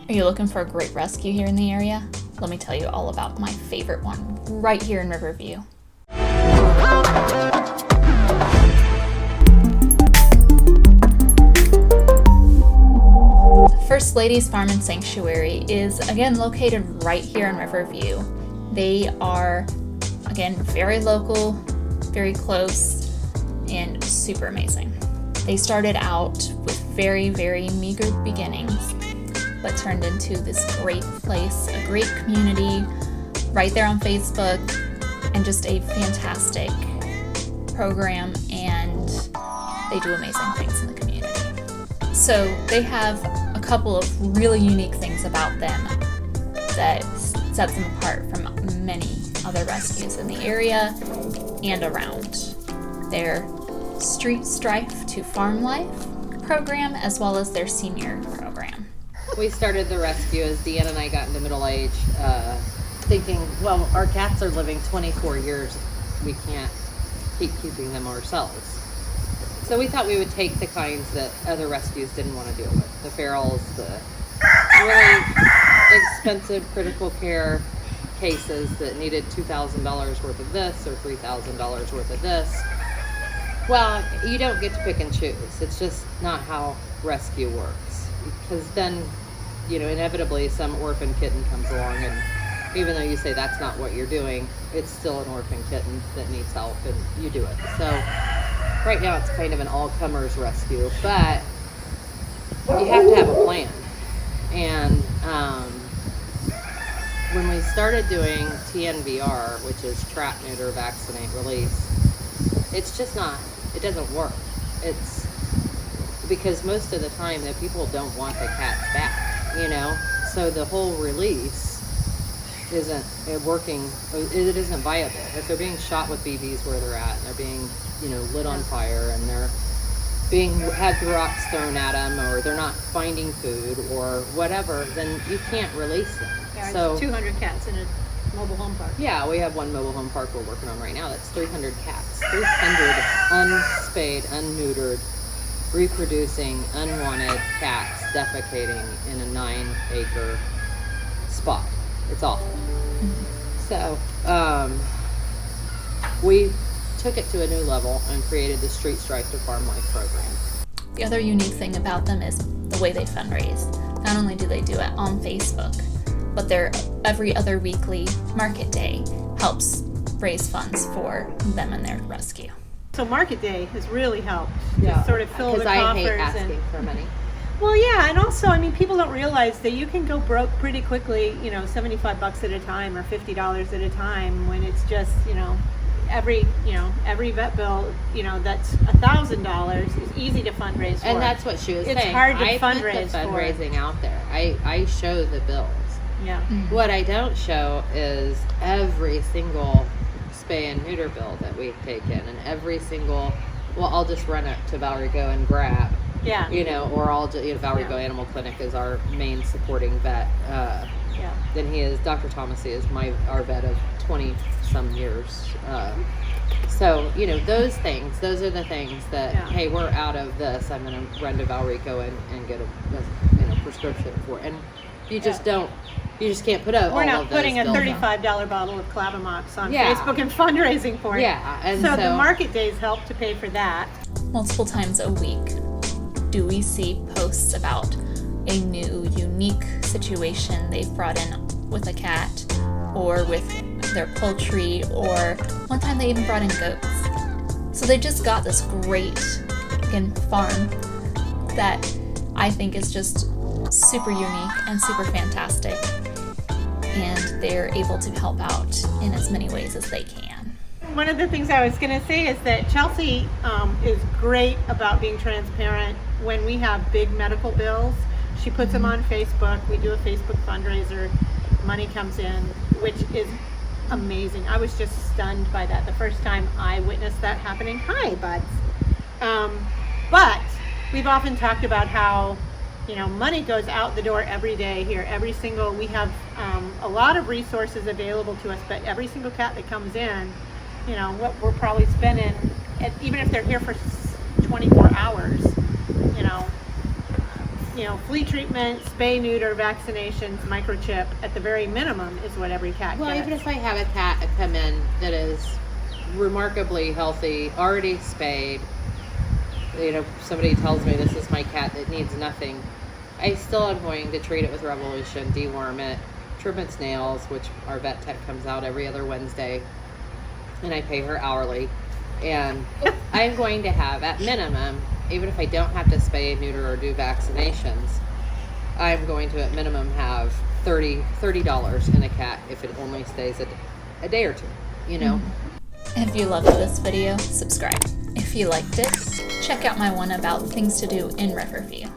Are you looking for a great rescue here in the area? Let me tell you all about my favorite one right here in Riverview. First Lady's Farm and Sanctuary is again located right here in Riverview. They are again very local, very close, and super amazing. They started out with very, very meager beginnings, but turned into this great place, a great community right there on Facebook, and just a fantastic program, and they do amazing things in the community. So they have a couple of really unique things about them that sets them apart from many other rescues in the area and around. Their Street Strife to Farm Life program, as well as their senior program. We started the rescue as Deanna and I got into middle age, thinking, well, our cats are living 24 years. We can't keep keeping them ourselves. So we thought we would take the kinds that other rescues didn't want to deal with. The ferals, the really expensive critical care cases that needed $2,000 worth of this or $3,000 worth of this. Well, you don't get to pick and choose. It's just not how rescue works. Because then, inevitably some orphan kitten comes along, and even though you say that's not what you're doing, it's still an orphan kitten that needs help, and you do it. So right now it's kind of an all-comers rescue, but you have to have a plan. And when we started doing TNVR, which is trap, neuter, vaccinate, release, it's just not, it doesn't work. It's because most of the time the people don't want the cats back, so the whole release isn't working. It isn't viable. If they're being shot with BBs where they're at, and they're being lit on fire, and they're being had rocks thrown at them, or they're not finding food or whatever, then you can't release them. Yeah, so 200 cats in a mobile home park. Yeah, we have one mobile home park we're working on right now. That's 300 cats. 300 unspayed, unneutered, reproducing, unwanted cats defecating in a 9-acre spot. It's awful. So we took it to a new level and created the Street Strife to Farm Life program. The other unique thing about them is the way they fundraise. Not only do they do it on Facebook, but their every other weekly market day helps raise funds for them and their rescue. So market day has really helped Yeah, to sort of fill the because I coffers. hate asking for money. Well, yeah, and also, people don't realize that you can go broke pretty quickly, $75 at a time or $50 at a time, when it's just, every vet bill, that's $1,000 is easy to fundraise for. And that's what she was saying. It's hard to I fundraise put the fundraising out there. I show the bills. Yeah. What I don't show is every single spay and neuter bill that we've taken, and every single, I'll just run up to Valerie Go and grab. Yeah. Or I'll just, Valerie Go Animal Clinic is our main supporting vet. Then Dr. Thomasy is our vet of 20 some years. So, those are the things that, hey, we're out of this. I'm going to run to Valerie Go and get a prescription for it. And you just you just can't put up all of those. We're not putting a $35 bottle of Clavamox on Facebook and fundraising for it. Yeah. And so the market days help to pay for that. Multiple times a week, do we see posts about a new, unique situation they've brought in with a cat or with their poultry, or one time they even brought in goats. So they just got this great farm that I think is just super unique and super fantastic, and they're able to help out in as many ways as they can. One of the things I was going to say is that Chelsea is great about being transparent. When we have big medical bills, she puts them on Facebook. We do a Facebook fundraiser. Money comes in, which is amazing. I was just stunned by that the first time I witnessed that happening. Hi, buds. But we've often talked about how money goes out the door every day here. We have a lot of resources available to us, but every single cat that comes in, what we're probably spending, even if they're here for 24 hours, flea treatment, spay, neuter, vaccinations, microchip, at the very minimum is what every cat Well, gets. even if I have a cat come in that is remarkably healthy, already spayed, somebody tells me this is my cat that needs nothing, I still am going to treat it with Revolution, deworm it, trim its nails, which our vet tech comes out every other Wednesday, and I pay her hourly. And I'm going to have, at minimum, even if I don't have to spay, neuter, or do vaccinations, I'm going to, at minimum, have $30 in a cat if it only stays a day or two, If you loved this video, subscribe. If you liked it, check out my one about things to do in Riverview.